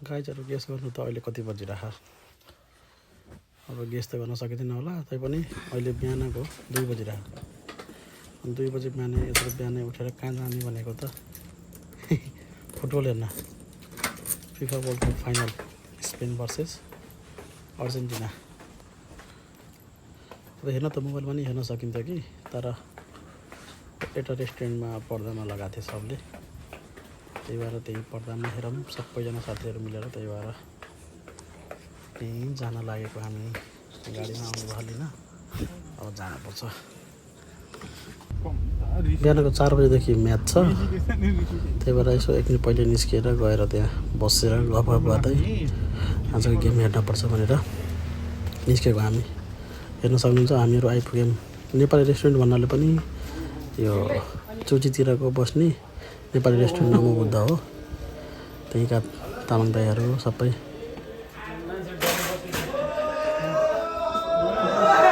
गाइजहरू guess गर्नु त अहिले कति बजिरह अब गेस त गर्न सकिँदैन होला तैपनि अहिले बिहानको 2 बजिरह 2 बजे बिहानै यत्रो बिहानै उठेर कहाँ जाने भनेको त फुटबल हेर्न FIFA world cup final Spain versus Argentina हेर्न त मोबाइलमा नि हेर्न सकिन्थ्यो कि तर एउटा रेस्टुरेन्टमा पर्दामा लगाएको थियो सबले त्यही भएर त्यही पर्दामा हेरौँ सबैजना साथीहरू मिलेर त्यही भएर त्यहीँ जान लागेको हामी गाडीमा आउनुभयो लिन अब जानुपर्छ बिहानको 4 बजेदेखि म्याच छ त्यही भएर यसो एक मिनट पहिले निस्किएर गएर त्यहाँ बसेर गफ गर्दै आजको गेम हेर्नुपर्छ भनेर निस्केको हामी हेर्न सक्नुहुन्छ हामीहरू आइपुग्यौँ नेपाली रेस्टुरेन्ट भन्नाले पनि यो चुचीतिरको बस्ने नेपाली रेस्टुरेन्ट नमो बुद्ध हो त्यहीँका तामाङ दाइहरू सबै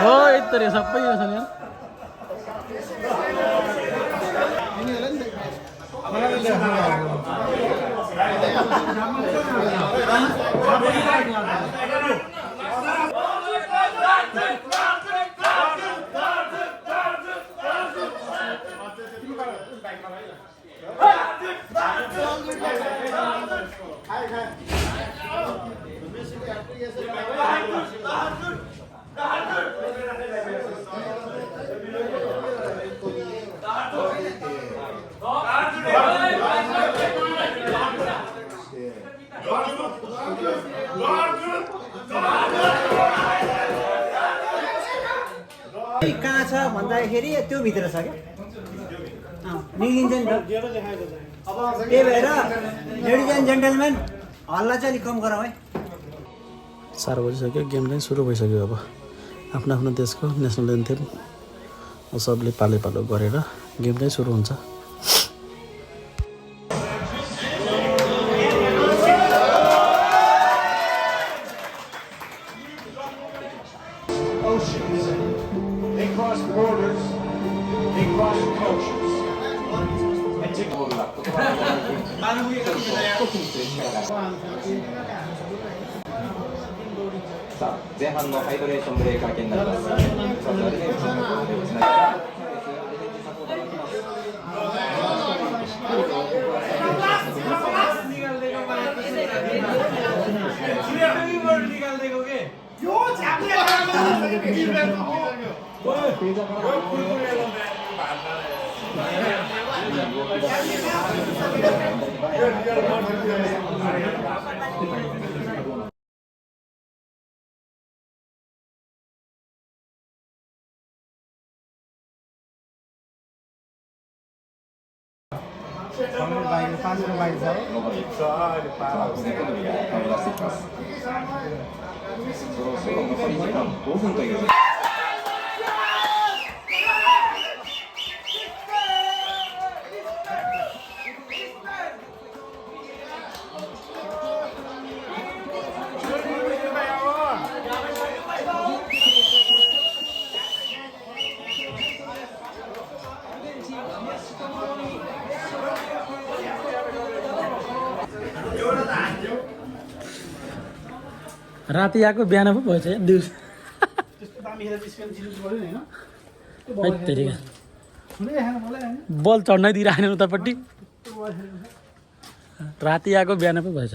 हो यत्रो सबै छ नि कहाँ छ भन्दाखेरि त्यो भित्र छ क्या निक्लिन्छ नि त त्यही भएर लेडिज एन्ड जेन्टलमेन हल्ला चाहिँ अलिक कम गरौँ है 4 बजिसक्यो गेम चाहिँ सुरु भइसक्यो अब आफ्नो आफ्नो देशको नेसनल एन्थेम सबले पालो पालो गरेर गेम चाहिँ सुरु हुन्छ前半のハイドレーションブレーカー券になります。राति आएको बिहान पो भएछ दिउँसो बल चढ्नै दिइरहेन उतापट्टि राति आएको बिहान पो भएछ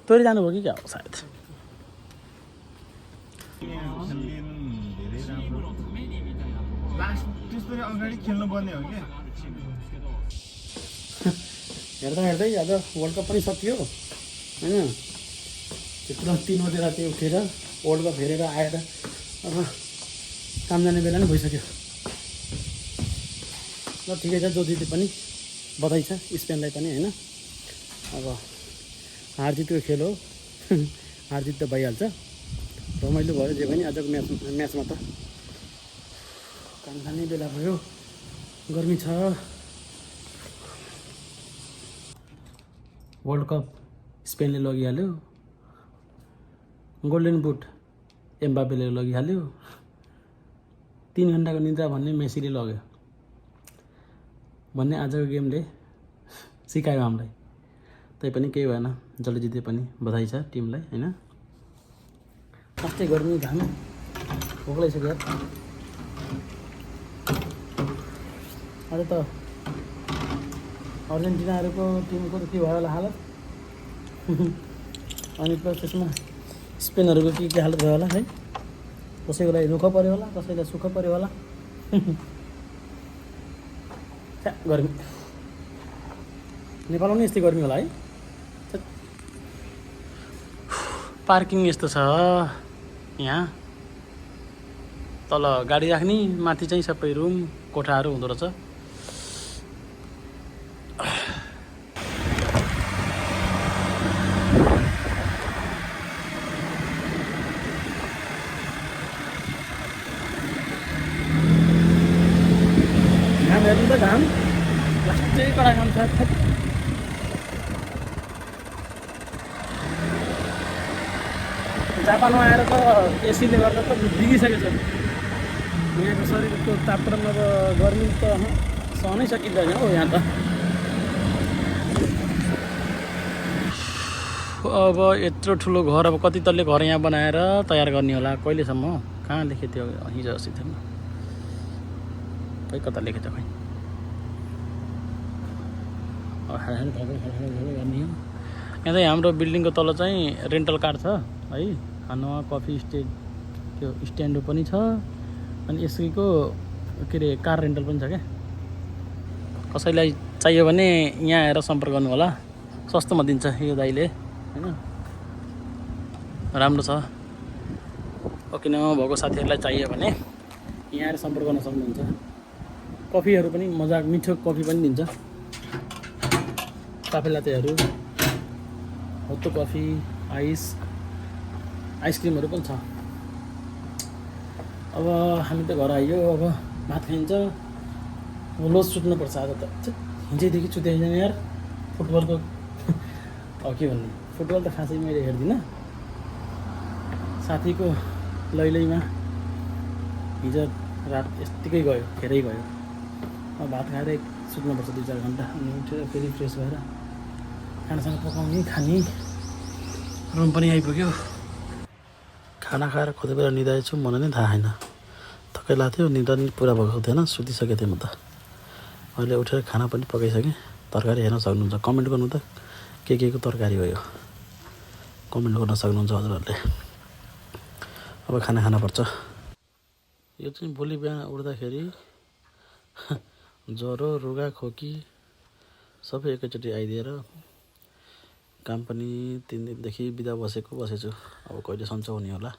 तैँले जानुभयो कि क्या हो सायद अगाडि खेल्नुपर्ने हो क्या हेर्दा हेर्दै आज वर्ल्ड कप पनि सकियो होइन त्यत्रो 3 बजे राति उठेर वर्ल्ड कप हेरेर आएर अब काम जाने बेला नै भइसक्यो ल ठिकै छ जो जिते पनि बधाई छ स्पेनलाई पनि होइन अब हारजितको खेल हो हारजित त भइहाल्छ रमाइलो भयो जे पनि आजको म्याचमा त काम जाने बेला भयो गर्मी छ वर्ल्ड कप स्पेनले लगिहाल्यो गोल्डन बुट एम्बापेले लगिहाल्यो 3 घन्टाको निद्रा भन्ने मेसीले लग्यो भन्ने आजको गेमले सिकायो हामीलाई। तैपनि केही भएन, जसले जिते पनि बधाई छ टिमलाई होइन। कस्तै गर्मी घाम भोक लागिसक्यो यार। अझ त अर्जेन्टिनाहरूको टिमको त के भयो होला हालत अनि प्लस त्यसमा स्पेनहरूको के हालत भयो होला है। कसैको लागि दुःख पऱ्यो होला, कसैलाई सुख पऱ्यो होला गर्मी। नेपालमा पनि यस्तै गर्मी होला है। पार्किङ यस्तो छ यहाँ, तल गाडी राख्ने, माथि चाहिँ सबै रुम कोठाहरू हुँदो रहेछ। घाम हेर्नु त घाम लास्टै कडा घाम छ। जापानमा आएर त एसीले गर्दा त बिगिसकेको छ। यहाँको शरीरको तापक्रम अब गर्मी त सहनै सकिँदैन हो यहाँ त। अब यत्रो ठुलो घर, अब कति तल्ले घर यहाँ बनाएर तयार गर्ने होला, कहिलेसम्म? कहाँ लेखेको थियो हिजो अस्ति थियो खै कता लेखेको थियो खै। गर्ने हो यहाँ चाहिँ। हाम्रो बिल्डिङको तल चाहिँ रेन्टल कार छ है, खानुमा कफी त्यो स्ट्यान्ड पनि छ। अनि यसैको के अरे कार रेन्टल पनि छ क्या। कसैलाई चाहियो भने यहाँ आएर सम्पर्क गर्नु होला, सस्तोमा दिन्छ यो दाइले होइन। राम्रो छ। ओकिनावा भएको साथीहरूलाई चाहियो भने यहाँ आएर सम्पर्क गर्न सक्नुहुन्छ। कफीहरू पनि मजाको मिठो कफी पनि दिन्छ। काफे लातेहरू, हत्तो कफी, आइसक्रिमहरू पनि छ। अब हामी त घर आइयो, अब भात खाइन्छ। अब लोज सुत्नुपर्छ आज त। हिजैदेखि सुतेको छैन यार फुटबलको। अब के भन्ने, फुटबल त खासै मैले हेर्दिनँ। साथीको लैलैमा हिजो रात यत्तिकै गयो, खेरै गयो। अब भात खाएर सुत्नुपर्छ 2-4 घन्टा, अनि उठेर फेरि फ्रेस भएर खानासाना पकाउने, खाने। रुम पनि आइपुग्यो। खाना खाएर कति बेला निदाएछु मलाई नै थाहा छैन। थकै लाग्थ्यो, निद्रा नि पुरा भएको थिएन, सुतिसकेको थिएँ म त। अहिले उठेर खाना पनि पकाइसकेँ। तरकारी हेर्न सक्नुहुन्छ, कमेन्ट गर्नु त के को तरकारी हो यो, कमेन्ट गर्न सक्नुहुन्छ हजुरहरूले। अब खाना खानुपर्छ। यो चाहिँ भोलि बिहान उठ्दाखेरि ज्वरो, रुगा, खोकी सबै एकैचोटि आइदिएर काम पनि 3 दिनदेखि बिदा बसेछु। अब कहिले सन्चो हुने होला।